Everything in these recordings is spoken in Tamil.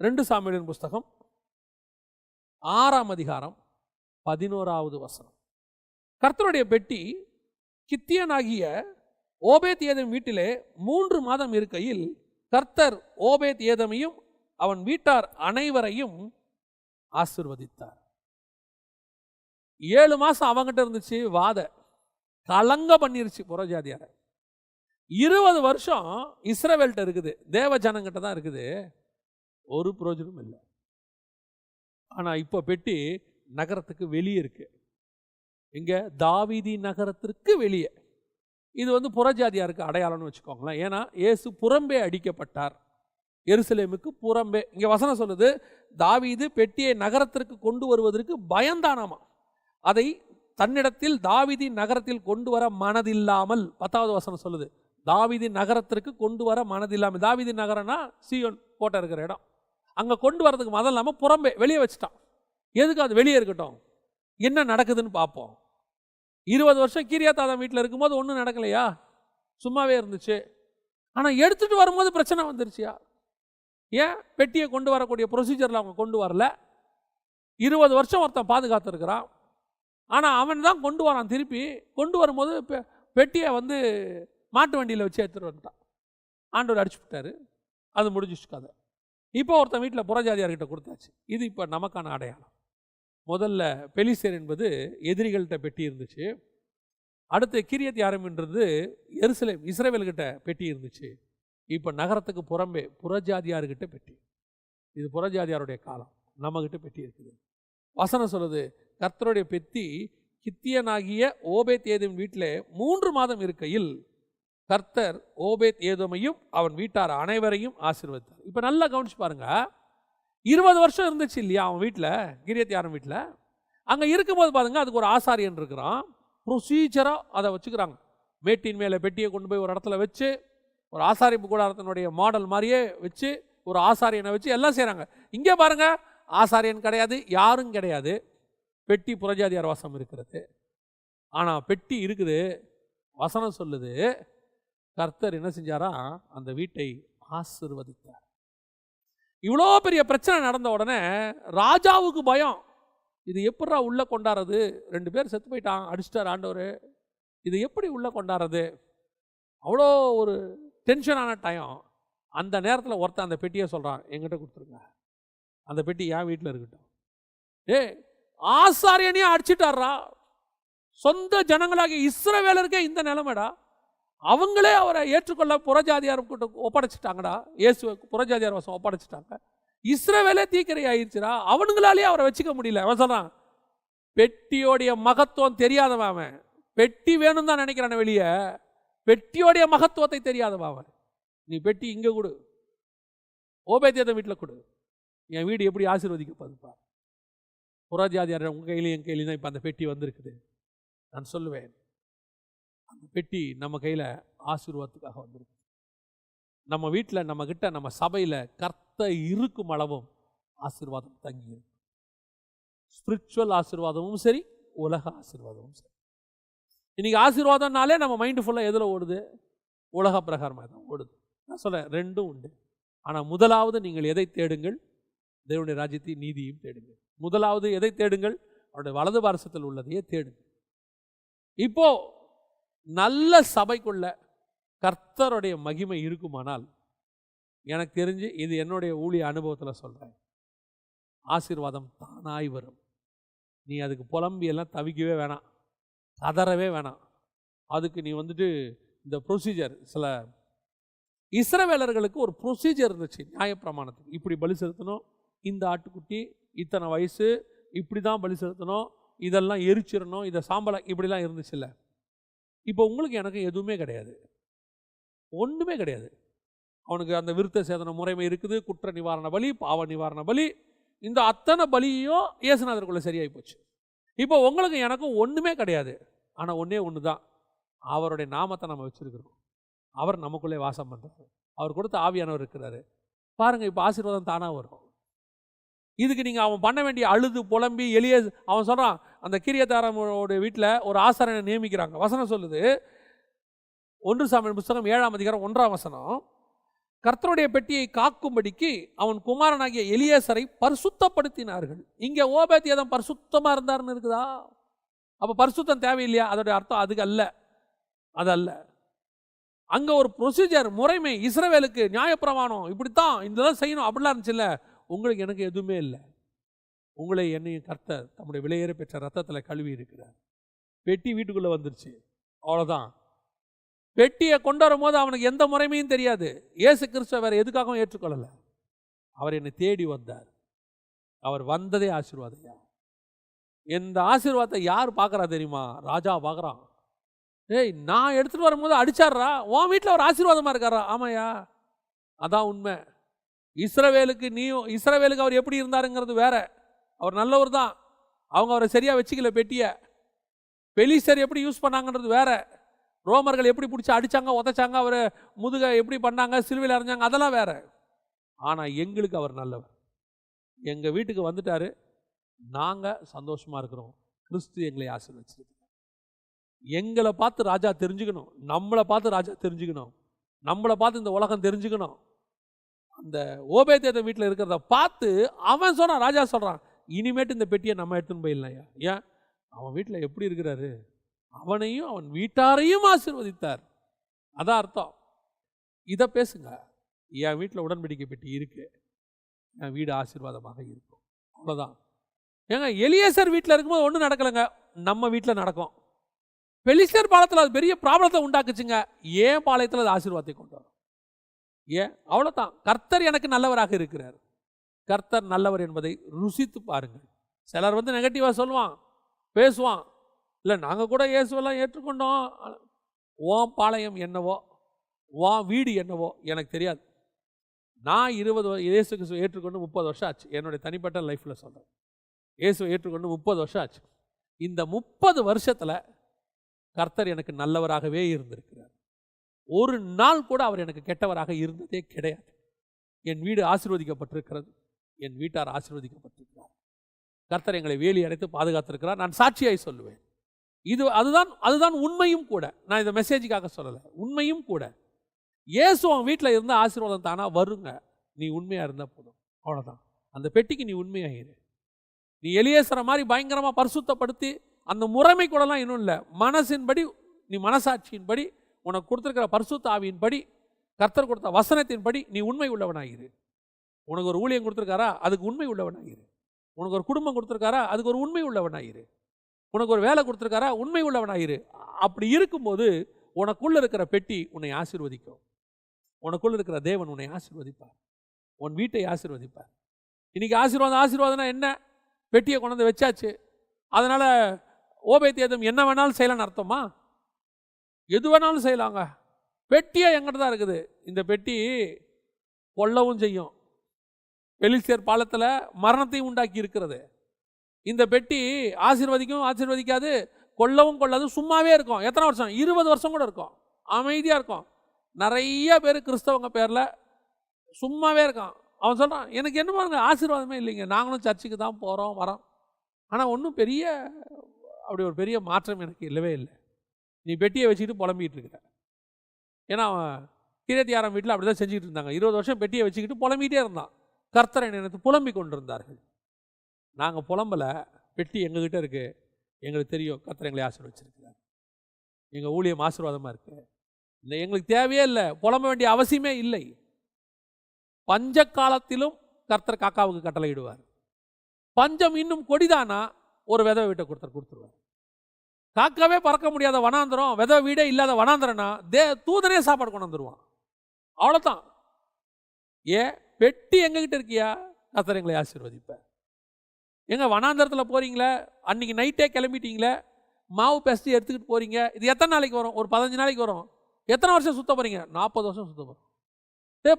2 சாமுவேலின் புஸ்தகம் 6ஆம் அதிகாரம் 11வது வசனம். கர்த்தருடைய பெட்டி கித்தியனாகிய ஓபேத் ஏதோம் வீட்டிலே 3 மாதம் இருக்கையில் கர்த்தர் ஓபேத் ஏதோமையும் அவன் வீட்டார் அனைவரையும் ஆசீர்வதித்தார். 7 மாசம் அவங்கிட்ட இருந்துச்சு வாத கலங்க பண்ணிருச்சு புறஜாதியார. 20 வருஷம் இஸ்ரவேல்கிட்ட இருக்குது, தேவ ஜனங்கிட்ட தான் இருக்குது, ஒரு பிரயோஜனம் இல்லை. ஆனா இப்போ பெட்டி நகரத்துக்கு வெளியே இருக்கு. இங்க தாவீதி நகரத்திற்கு வெளியே. இது புறஜாதியாருக்கு அடையாளம்னு வச்சுக்கோங்களேன். ஏன்னா இயேசு புறம்பே அடிக்கப்பட்டார், எருசலேமுக்கு புறம்பே. இங்க வசனம் சொல்லுது, தாவீது பெட்டியை நகரத்திற்கு கொண்டு வருவதற்கு பயந்தானாமா. அதை தன்னிடத்தில் தாவீதி நகரத்தில் கொண்டு வர மனதில்லாமல், 10வது வசனம் சொல்லுது, தாவீதி நகரத்திற்கு கொண்டு வர மனதில்லாமல். தாவீதி நகரம்னா சீயோன் கோட்டை இருக்கிற இடம். அங்க கொண்டு வரதுக்கு மதம் இல்லாமல் புறம்பே வெளியே வச்சுட்டான். எதுக்கு அது வெளியே இருக்கட்டும், என்ன நடக்குதுன்னு பார்ப்போம். 20 வருஷம் கீரியாத்தாதம் வீட்டில் இருக்கும்போது ஒன்றும் நடக்கலையா, சும்மாவே இருந்துச்சு. ஆனால் எடுத்துட்டு வரும்போது பிரச்சனை வந்துருச்சியா? ஏன் பெட்டியை கொண்டு வரக்கூடிய ப்ரொசீஜரில் அவங்க கொண்டு வரல? 20 வருஷம் ஒருத்தன் பாதுகாத்துருக்கிறான். ஆனால் அவன் தான் கொண்டு வரான். திருப்பி கொண்டு வரும்போது பெட்டியை மாட்டு வண்டியில் வச்சு எடுத்துகிட்டு வந்துட்டான். ஆண்டவர் அடிச்சு விட்டாரு, அது முடிஞ்சிச்சு கதை. இப்போ ஒருத்தன் வீட்டில் புறஜாதியார்கிட்ட கொடுத்தாச்சு. இது இப்போ நமக்கான அடையாளம். முதல்ல பெலிஸ்தேர் என்பது எதிரிகள்கிட்ட பெட்டி இருந்துச்சு. அடுத்து கிரியத்யாரீம்ன்றது எருசலேம் இஸ்ரவேல்கிட்ட பெட்டி இருந்துச்சு. இப்போ நகரத்துக்கு புறம்பே புறஜாதியார்கிட்ட பெட்டி. இது புறஜாதியாருடைய காலம். நம்மகிட்ட பெட்டி இருக்குது. வசனம் சொல்லுது, கர்த்தருடைய பெட்டி கித்தியனாகிய ஓபேத் ஏதோம் வீட்டில் 3 மாதம் இருக்கையில் கர்த்தர் ஓபேத் ஏதோமையும் அவன் வீட்டார் அனைவரையும் ஆசீர்வதித்தார். இப்போ நல்லா கவனிச்சு பாருங்க. 20 வருஷம் இருந்துச்சு இல்லையா அவன் வீட்டில், கிரியத்யாரீம் வீட்டில். அங்கே இருக்கும்போது பாருங்க, அதுக்கு ஒரு ஆசாரியன் இருக்கிறான். ப்ரொசீஜராக அதை வச்சுக்கிறாங்க. மேட்டின் மேலே பெட்டியை கொண்டு போய் ஒரு இடத்துல வச்சு, ஒரு ஆசாரிப்பு கூடாரத்தினுடைய மாடல் மாதிரியே வச்சு, ஒரு ஆசாரியனை வச்சு எல்லாம் செய்கிறாங்க. இங்கே பாருங்க, ஆசாரியன் கிடையாது, யாரும் கிடையாது. பெட்டி புறஜாதியார் வாசம் இருக்கிறது. ஆனால் பெட்டி இருக்குது. வசனம் சொல்லுது, கர்த்தர் என்ன செஞ்சாரா, அந்த வீட்டை ஆசீர்வதித்தார். இவ்வளோ பெரிய பிரச்சனை நடந்த உடனே ராஜாவுக்கு பயம். இது எப்படா உள்ள கொண்டாடுறது? 2 பேர் செத்து போயிட்டான், அடிச்சிட்டார் ஆண்டவர். இது எப்படி உள்ள கொண்டாடுறது? அவ்வளோ ஒரு டென்ஷனான டைம். அந்த நேரத்தில் ஒருத்தன் அந்த பெட்டியை சொல்கிறான், என்கிட்ட கொடுத்துருங்க, அந்த பெட்டி என் வீட்டில் இருக்கட்டும். ஆசாரியனையே அடிச்சிட்டாரா. சொந்த ஜனங்களாகிய இஸ்ரவேலருக்கே இந்த நிலைமைடா. அவங்களே அவரை ஏற்றுக்கொள்ள புறஜாதியார் கிட்ட ஒப்படைச்சிட்டாங்கடா. இயேசுவை புறஜாதியார் வசம் ஒப்படைச்சிட்டாங்க. இஸ்ரவேலே தீக்கிரை ஆயிடுச்சுடா. அவனுங்களாலேயே அவரை வச்சுக்க முடியல. அவன் சொல்றான், பெட்டியோடைய மகத்துவம் தெரியாதவன் அவன். பெட்டி வேணும் தான் நினைக்கிறான் வெளியே, பெட்டியோடைய மகத்துவத்தை தெரியாதவன் அவன். நீ பெட்டி இங்கே கொடு, ஓபேத் ஏதோம் வீட்டில் கொடு, என் வீடு எப்படி ஆசீர்வதிக்கப்படுப்பா. புறஜாதியார் உங்கள் கையிலையும் என் கையிலையும் தான் இப்போ அந்த பெட்டி வந்திருக்குது. நான் சொல்லுவேன், அந்த பெட்டி நம்ம கையில் ஆசீர்வாதத்துக்காக வந்திருக்கு. நம்ம வீட்டில், நம்ம கிட்ட, நம்ம சபையில் கர்த்தர் இருக்கும் அளவும் ஆசீர்வாதம் தங்கி இருக்கு. ஸ்பிரிச்சுவல் ஆசீர்வாதமும் சரி, உலக ஆசீர்வாதமும் சரி. இன்னைக்கு ஆசீர்வாதம்னாலே நம்ம மைண்டு ஃபுல்லாக எதில் ஓடுது? உலக பிரகாரமாக தான் ஓடுது. நான் சொல்ல, ரெண்டும் உண்டு. ஆனால் முதலாவது நீங்கள் எதை தேடுங்கள்? தேவனுடைய ராஜ்யத்தை நீதியும் தேடுங்கள். முதலாவது எதை தேடுங்கள்? அவருடைய வலது பாரசத்தில் உள்ளதையே தேடுங்கள். இப்போ நல்ல சபைக்குள்ள கர்த்தருடைய மகிமை இருக்குமானால், எனக்கு தெரிஞ்சு இது என்னுடைய ஊழிய அனுபவத்தில் சொல்கிறேன், ஆசீர்வாதம் தானாய் வரும். நீ அதுக்கு புலம்பி எல்லாம் தவிக்கவே வேணாம், கதறவே வேணாம். அதுக்கு நீ இந்த ப்ரொசீஜர், சில இஸ்ரவேலர்களுக்கு ஒரு ப்ரொசீஜர் இருந்துச்சு நியாயப்பிரமாணத்துக்கு. இப்படி பலி செலுத்தணும், இந்த ஆட்டுக்குட்டி இத்தனை வயசு, இப்படி தான் பலி செலுத்தணும், இதெல்லாம் எரிச்சிடணும், இதை சாம்பலை, இப்படிலாம் இருந்துச்சு இல்லை. இப்போ உங்களுக்கு எனக்கு எதுவுமே கிடையாது, ஒன்றுமே கிடையாது. அவனுக்கு அந்த விருத்த சேதன முறைமை இருக்குது, குற்ற நிவாரண பலி, பாவ நிவாரண பலி, இந்த அத்தனை பலியும் இயேசுநாதருக்குள்ளே சரியாகி போச்சு. இப்போ உங்களுக்கு எனக்கும் ஒன்றுமே கிடையாது. ஆனால் ஒன்றே ஒன்று தான், அவருடைய நாமத்தை நம்ம வச்சுருக்கிறோம். அவர் நமக்குள்ளே வாசம் பண்ணுறாரு, அவர் கொடுத்த ஆவியானவர் இருக்கிறாரு. பாருங்கள், இப்போ ஆசீர்வாதம் தானாக வரும். இதுக்கு நீங்கள் அவன் பண்ண வேண்டிய அழுது புலம்பி எளிய, அவன் சொல்கிறான், அந்த கிரியத்தாரோட வீட்டில் ஒரு ஆசாரியனை நியமிக்கிறாங்க. வசனம் சொல்லுது, 1 சாமுவேல் புத்தகம் 7ஆம் அதிகாரம் 1ஆம் வசனம், கர்த்தருடைய பெட்டியை காக்கும்படிக்கு அவன் குமாரனாகிய எலியேசரை பரிசுத்தப்படுத்தினார்கள். இங்கே ஓபேத்ஏதோம் பரிசுத்தமாக இருந்தார்னு இருக்குதா? அப்போ பரிசுத்தம் தேவையில்லையா? அதோடைய அர்த்தம் அதுக்கு அல்ல, அதல்ல. அங்கே ஒரு ப்ரொசீஜர், முறைமை, இஸ்ரவேலுக்கு நியாயப்பிரமாணம், இப்படித்தான் இதெல்லாம் செய்யணும் அப்படிலாம் இருந்துச்சுல்ல. உங்களுக்கு எனக்கு எதுவுமே இல்லை. உங்களை என்னையும் கர்த்தர் தம்முடைய விலையேற பெற்ற ரத்தத்தில் கழுவி இருக்கிறார். பெட்டி வீட்டுக்குள்ளே வந்துருச்சு, அவ்வளோதான். பெட்டியை கொண்டு வரும்போது அவனுக்கு எந்த முறைமையும் தெரியாது. இயேசு கிறிஸ்துவ வேறு எதுக்காகவும் ஏற்றுக்கொள்ளலை. அவர் என்னை தேடி வந்தார். அவர் வந்ததே ஆசீர்வாதையா. இந்த ஆசீர்வாதத்தை யார் பார்க்குறா தெரியுமா? ராஜா பார்க்குறான். ஏய், நான் எடுத்துகிட்டு வரும்போது அடிச்சாடுறா, உன் வீட்டில் ஒரு ஆசீர்வாதமாக இருக்காரா? ஆமாயா, அதான் உண்மை. இஸ்ரவேலுக்கு அவர் எப்படி இருந்தாருங்கிறது வேற. அவர் நல்லவர் தான். அவங்க அவரை சரியாக வச்சுக்கல. பெட்டியை பெலிஸ்தர் எப்படி யூஸ் பண்ணாங்கன்றது வேற. ரோமர்கள் எப்படி பிடிச்சி அடித்தாங்க, உதைச்சாங்க, அவர் முதுகை எப்படி பண்ணாங்க, சிலுவையில் அரைஞ்சாங்க, அதெல்லாம் வேற. ஆனால் எங்களுக்கு அவர் நல்லவர். எங்கள் வீட்டுக்கு வந்துட்டாரு, நாங்கள் சந்தோஷமாக இருக்கிறோம். கிறிஸ்து எங்களை ஆசீர்வதிச்சிருக்கோம். எங்களை பார்த்து ராஜா தெரிஞ்சுக்கணும், நம்மளை பார்த்து ராஜா தெரிஞ்சுக்கணும், நம்மளை பார்த்து இந்த உலகம் தெரிஞ்சுக்கணும். அந்த ஓபேத்ஏதோம் வீட்டில் இருக்கிறத பார்த்து அவன் சொன்னான், ராஜா சொல்கிறான், இனிமேட்டு இந்த பெட்டியை நம்ம எடுத்துன்னு போயிடலாம். ஏன்? அவன் வீட்டில் எப்படி இருக்கிறாரு, அவனையும் அவன் வீட்டாரையும் ஆசீர்வதித்தார். அதான் அர்த்தம். இதை பேசுங்க. என் வீட்டில் உடன்படிக்கை பெட்டி இருக்கு, என் வீடு ஆசீர்வாதமாக இருக்கும், அவ்வளோதான். ஏங்க, எலியேசர் வீட்டில் இருக்கும்போது ஒன்றும் நடக்கலைங்க, நம்ம வீட்டில் நடக்கும். பெலிஸ்தர் பாளையத்தில் அது பெரிய ப்ராப்ளத்தை உண்டாக்குச்சுங்க, ஏன் பாளையத்தில் அது ஆசீர்வாதத்தை கொண்டு வரும். ஏன்? அவ்வளோதான். கர்த்தர் எனக்கு நல்லவராக இருக்கிறார். கர்த்தர் நல்லவர் என்பதை ருசித்து பாருங்கள். சிலர் வந்து நெகட்டிவாக சொல்லுவான், பேசுவான். இல்லை, நாங்கள் கூட இயேசுவெல்லாம் ஏற்றுக்கொண்டோம். உன் பாளையம் என்னவோ, உன் வீடு என்னவோ எனக்கு தெரியாது. நான் 20 இயேசுக்கு ஏற்றுக்கொண்டு 30 வருஷம் ஆச்சு. என்னுடைய தனிப்பட்ட லைஃப்பில் சொல்கிறேன். இயேசுவை ஏற்றுக்கொண்டு 30 வருஷம் ஆச்சு. இந்த 30 வருஷத்தில் கர்த்தர் எனக்கு நல்லவராகவே இருந்திருக்கிறார். ஒரு நாள் கூட அவர் எனக்கு கெட்டவராக இருந்ததே கிடையாது. என் வீடு ஆசீர்வதிக்கப்பட்டிருக்கிறது, என் வீட்டார் ஆசீர்வதிக்கப்பட்டிருக்கிறார். கர்த்தர் எங்களை வேலி அடைத்து பாதுகாத்திருக்கிறார். நான் சாட்சியாய் சொல்லுவேன். அதுதான் உண்மையும் கூட. நான் இந்த மெசேஜுக்காக சொல்லலை, உண்மையும் கூட. இயேசு அவன் வீட்டில் இருந்தால் ஆசீர்வாதம் தானா வருங்க. நீ உண்மையாக இருந்தால் போதும், அவ்வளோதான். அந்த பெட்டிக்கு நீ உண்மையாகிரு. நீ எலியேசரை மாதிரி பயங்கரமாக பரிசுத்தப்படுத்தி, அந்த முறைமை கூடலாம் இன்னும் இல்லை, மனசின்படி, நீ மனசாட்சியின்படி, உனக்கு கொடுத்துருக்கிற பரிசுத்த ஆவியின்படி, கர்த்தர் கொடுத்த வசனத்தின்படி நீ உண்மை உள்ளவனாகிரு. உனக்கு ஒரு ஊழியம் கொடுத்துருக்காரா, அதுக்கு உண்மை உள்ளவனாகிரு. உனக்கு ஒரு குடும்பம் கொடுத்துருக்காரா, அதுக்கு ஒரு உண்மை உள்ளவனாகிரு. உனக்கு ஒரு வேலை கொடுத்துருக்காரா, உண்மை உள்ளவனாகிரு. அப்படி இருக்கும்போது உனக்குள்ள இருக்கிற பெட்டி உன்னை ஆசீர்வதிக்கும். உனக்குள்ள இருக்கிற தேவன் உன்னை ஆசீர்வதிப்பார், உன் வீட்டை ஆசீர்வதிப்பார். இன்னைக்கு ஆசீர்வாதம்னா என்ன? பெட்டியை கொண்டு வந்து வச்சாச்சு, அதனால ஓபேத்ஏதோம் என்ன வேணாலும் செய்யலான்னு அர்த்தமா? எது வேணாலும் செய்யலாங்க. பெட்டியே எங்கிட்ட தான் இருக்குது. இந்த பெட்டி கொல்லவும் செய்யும், பெலிஸ்தர் பாளையத்தில் மரணத்தையும் உண்டாக்கி இருக்கிறது. இந்த பெட்டி ஆசீர்வதிக்கும், ஆசீர்வதிக்காது, கொல்லவும் கொள்ளாது, சும்மாவே இருக்கும். எத்தனை வருஷம்? 20 வருஷம் கூட இருக்கும், அமைதியாக இருக்கும். நிறைய பேர் கிறிஸ்தவங்க பேரில் சும்மாவே இருக்கான். அவன் சொல்கிறான், எனக்கு என்ன பாருங்க ஆசீர்வாதமே இல்லைங்க, நாங்களும் சர்ச்சுக்கு தான் போகிறோம் வரோம், ஆனால் ஒன்றும் பெரிய அப்படி ஒரு பெரிய மாற்றம் எனக்கு இல்லவே இல்லை. நீ பெட்டியை வச்சுக்கிட்டு புலம்பிகிட்டு இருக்கிற. ஏன்னா அவன் கீரத்தியாரம் வீட்டில் அப்படி தான் செஞ்சுக்கிட்டு இருந்தாங்க. 20 வருஷம் பெட்டியை வச்சுக்கிட்டு புலம்பிகிட்டே இருந்தான். கர்த்தரை நினைத்து புலம்பி கொண்டு இருந்தார்கள். நாங்கள் புலம்பலை, பெட்டி எங்ககிட்ட இருக்குது, எங்களுக்கு தெரியும் கர்த்தர் எங்களை ஆசீர்வதிச்சிருக்கிறார், எங்கள் ஊழியம் ஆசீர்வாதமாக இருக்குது. இல்லை, எங்களுக்கு தேவையே இல்லை, புலம்ப வேண்டிய அவசியமே இல்லை. பஞ்ச காலத்திலும் கர்த்தர் காக்காவுக்கு கட்டளையிடுவார். பஞ்சம் இன்னும் கொடிதானா ஒரு விதவை வீட்டை கொடுத்துருவார். காக்காவே பறக்க முடியாத வனாந்திரம், விதவை வீடே இல்லாத வனாந்திரம்னா தூதனே சாப்பாடு கொண்டு வந்துடுவான், அவ்வளோதான். ஏன்? பெட்டி எங்ககிட்ட இருக்கியா, கர்த்தர் எங்களை ஆசீர்வதிப்பார். எங்க வனாந்திரத்தில் போறீங்களே, அன்னைக்கு நைட்டே கிளம்பிட்டீங்களே, மாவு பெஸ்ட்டு எடுத்துக்கிட்டு போறீங்க, இது எத்தனை நாளைக்கு வரும்? ஒரு 15 நாளைக்கு வரும். எத்தனை வருஷம் சுத்த போறீங்க? 40 வருஷம் சுத்த போகிறோம்.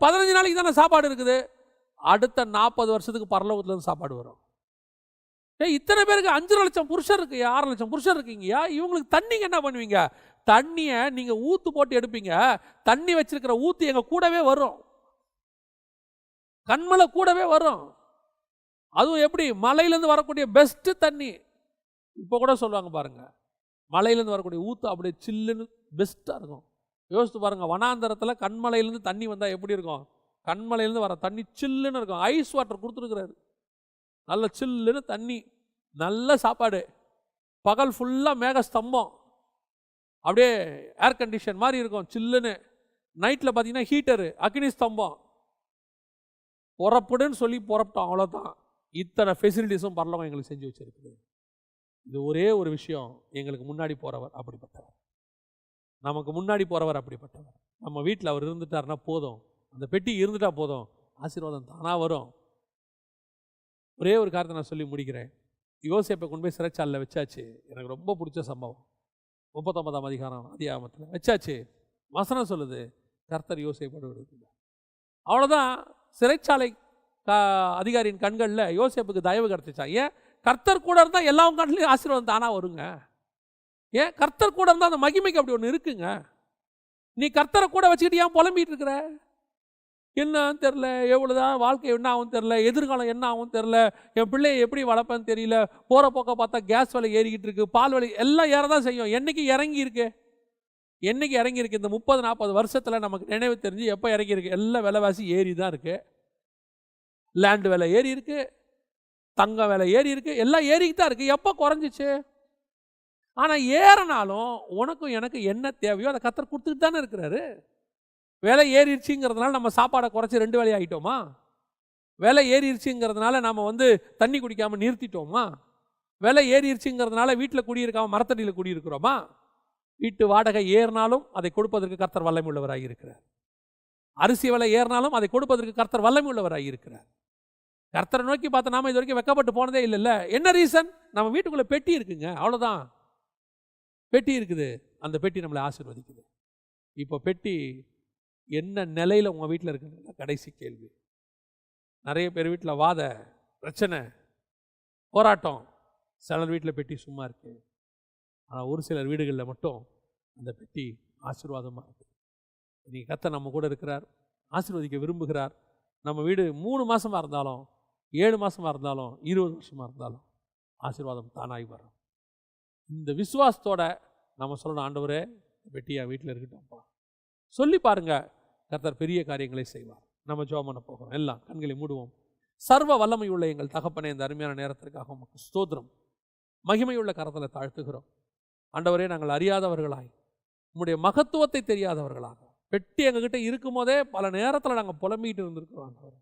15 நாளைக்கு தானே சாப்பாடு இருக்குது, அடுத்த 40 வருஷத்துக்கு பரலோகத்துலேருந்து சாப்பாடு வரும். இத்தனை பேருக்கு 5 லட்சம் புருஷர் இருக்கு, 6 லட்சம் புருஷர் இருக்கீங்கயா, இவங்களுக்கு தண்ணிக்கு என்ன பண்ணுவீங்க? தண்ணியை நீங்கள் ஊற்று போட்டு எடுப்பீங்க. தண்ணி வச்சிருக்கிற ஊற்று எங்கள் கூடவே வரும், கண்மலை கூடவே வரும். அதுவும் எப்படி? மலையிலேருந்து வரக்கூடிய பெஸ்ட்டு தண்ணி. இப்போ கூட சொல்லுவாங்க பாருங்க, மலையிலேருந்து வரக்கூடிய ஊற்று அப்படியே சில்லுன்னு பெஸ்ட்டாக இருக்கும். யோசித்து பாருங்கள், வனாந்தரத்தில் கண்மலையிலேருந்து தண்ணி வந்தால் எப்படி இருக்கும்? கண்மலையிலேருந்து வர தண்ணி சில்லுன்னு இருக்கும். ஐஸ் வாட்டர் கொடுத்துருக்குறாரு, நல்ல சில்லுன்னு தண்ணி, நல்ல சாப்பாடு. பகல் ஃபுல்லாக மேக ஸ்தம்பம், அப்படியே ஏர் கண்டிஷன் மாதிரி இருக்கும் சில்லுன்னு. நைட்டில் பார்த்தீங்கன்னா ஹீட்டரு, அக்னி ஸ்தம்பம். புறப்படுன்னு சொல்லி புறப்பட்டோம், அவ்வளோதான். இத்தனை ஃபெசிலிட்டிஸும் பரலோகம் எங்களுக்கு செஞ்சு வச்சிருக்குது. இது ஒரே ஒரு விஷயம், எங்களுக்கு முன்னாடி போகிறவர் அப்படிப்பட்டவர், நமக்கு முன்னாடி போகிறவர் அப்படிப்பட்டவர். நம்ம வீட்டில் அவர் இருந்துட்டாருன்னா போதும், அந்த பெட்டி இருந்துட்டா போதும், ஆசீர்வாதம் தானாக வரும். ஒரே ஒரு காரியத்தை நான் சொல்லி முடிக்கிறேன். யோசேப்பை கொண்டு போய் சிறைச்சாலையில் வச்சாச்சு. எனக்கு ரொம்ப பிடிச்ச சம்பவம், 39ஆம் அதிகாரம் ஆதியாகமத்தில் வச்சாச்சு. வசனம் சொல்லுது, கர்த்தர் யோசேப்போடு இருக்கிறார். அவ்வளோதான். சிறைச்சாலை அதிகாரியின் கண்களில் யோசேப்புக்கு தயவு கிடைச்சிச்சா? ஏன்? கர்த்தர் கூட இருந்தால் எல்லா கண்ணிலையும் ஆசீர்வாதம் தானாக வருங்க. ஏன்? கர்த்தர் கூட இருந்தால் அந்த மகிமைக்கு அப்படி ஒன்று இருக்குங்க. நீ கர்த்தரை கூட வச்சுக்கிட்டு ஏன் புலம்பிட்டு இருக்கிற? என்னன்னு தெரில, எவ்வளோதான் வாழ்க்கை என்ன ஆகும் தெரில, எதிர்காலம் என்ன ஆகும் தெரில, என் பிள்ளையை எப்படி வளர்ப்பேன்னு தெரியல, போகிற போக்க பார்த்தா கேஸ் விலை ஏறிக்கிட்டு இருக்கு, பால் விலை எல்லாம் ஏற தான் செய்யும். என்னைக்கு இறங்கி இருக்கு? என்னைக்கு இறங்கி இருக்கு? இந்த 30-40 வருஷத்தில் நமக்கு நினைவு தெரிஞ்சு எப்போ இறங்கி இருக்கு? எல்லாம் விலைவாசி ஏறி தான் இருக்கு. லேண்டு விலை ஏறி இருக்கு, தங்க விலை ஏறி இருக்கு, எல்லாம் ஏறிக்கிட்டு தான் இருக்கு. எப்போ குறைஞ்சிச்சு? ஆனால் ஏறினாலும் உனக்கும் எனக்கு என்ன தேவையோ அதை கர்த்தர் கொடுத்துட்டு தானே இருக்கிறாரு. விலை ஏறிடுச்சுங்கிறதுனால நம்ம சாப்பாடை குறைச்சி 2 வேளை ஆகிட்டோமா? விலை ஏறிடுச்சுங்கிறதுனால நம்ம தண்ணி குடிக்காமல் நிறுத்திட்டோமா? விலை ஏறிடுச்சுங்கிறதுனால வீட்டில் குடியிருக்காமல் மரத்தடியில் குடியிருக்கிறோமா? வீட்டு வாடகை ஏறினாலும் அதை கொடுப்பதற்கு கர்த்தர் வல்லமை உள்ளவராக இருக்கிறார். அரிசி விலை ஏறினாலும் அதை கொடுப்பதற்கு கர்த்தர் வல்லமை உள்ளவராக இருக்கிறார். கர்த்தரை நோக்கி பார்த்த நாம இது வரைக்கும் வெக்கப்பட்டு போனதே இல்லைல்ல. என்ன ரீசன்? நம்ம வீட்டுக்குள்ளே பெட்டி இருக்குங்க, அவ்வளோதான். பெட்டி இருக்குது, அந்த பெட்டி நம்மளை ஆசீர்வதிக்குது. இப்போ பெட்டி என்ன நிலையில் உங்கள் வீட்டில் இருக்குங்க? கடைசி கேள்வி. நிறைய பேர் வீட்டில் வாத பிரச்சனை, போராட்டம். சிலர் வீட்டில் பெட்டி சும்மா இருக்கு. ஆனால் ஒரு சிலர் வீடுகளில் மட்டும் அந்த பெட்டி ஆசீர்வாதமாக இருக்குது. இன்றைக்கி கர்த்தர் நம்ம கூட இருக்கிறார், ஆசீர்வதிக்க விரும்புகிறார். நம்ம வீடு 3 மாதமாக இருந்தாலும் 7 மாதமாக இருந்தாலும் 20 வருஷமாக இருந்தாலும் ஆசீர்வாதம் தானாகி வரும். இந்த விசுவாசத்தோட நம்ம சொல்லணும், ஆண்டவரே பெட்டியா வீட்டில் இருக்கட்டும்ப்பா சொல்லி பாருங்க, கர்த்தர் பெரிய காரியங்களை செய்வார். நம்ம ஜெபம் பண்ண போகிறோம். எல்லாம் கண்களை மூடுவோம். சர்வ வல்லமையுள்ள எங்கள் தகப்பனே, இந்த அருமையான நேரத்திற்காக உமக்கு ஸ்தோத்திரம். மகிமையுள்ள கரத்தில் தாழ்த்துகிறோம். ஆண்டவரே, நாங்கள் அறியாதவர்களாய், உம்முடைய மகத்துவத்தை தெரியாதவர்களாக, பெட்டி எங்ககிட்ட இருக்கும் போதே பல நேரத்தில் நாங்கள் புலம்பிகிட்டு இருந்திருக்கிறோம்.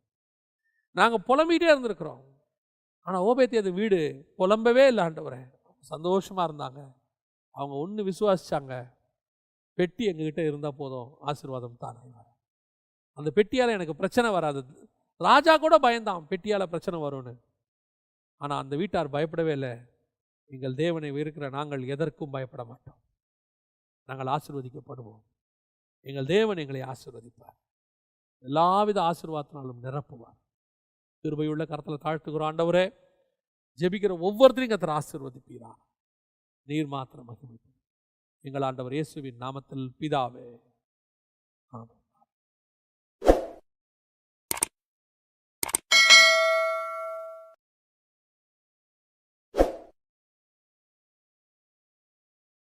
நாங்கள் புலம்பிகிட்டே இருந்திருக்கிறோம். ஆனால் ஓபேத்தியது வீடு புலம்பவே இல்லை. ஆண்டவரே, சந்தோஷமாக இருந்தாங்க. அவங்க ஒன்று விசுவாசிச்சாங்க, பெட்டி எங்ககிட்ட இருந்தால் போதும், ஆசீர்வாதம் தானே வரும். அந்த பெட்டியால் எனக்கு பிரச்சனை வராது. ராஜா கூட பயந்தான் பெட்டியால் பிரச்சனை வரும்னு. ஆனால் அந்த வீட்டார் பயப்படவே இல்லை. எங்கள் தேவனை இருக்கிற நாங்கள் எதற்கும் பயப்பட மாட்டோம். நாங்கள் ஆசீர்வதிக்கப்படுவோம். எங்கள் தேவன் எங்களை ஆசீர்வதிப்பார், எல்லாவித ஆசீர்வாதத்தினாலும் நிரப்புவார். கிருபையுள்ள கரத்தில் தாழ்த்துகிறோம். ஆண்டவரே, ஜெபிக்கிற ஒவ்வொருத்தரையும் கர்த்தர் ஆசீர்வதிப்பீரா. நீர் மாத்திரம் மகிமை. எங்கள் ஆண்டவர் இயேசுவின் நாமத்தில் பிதாவே, ஆமென்.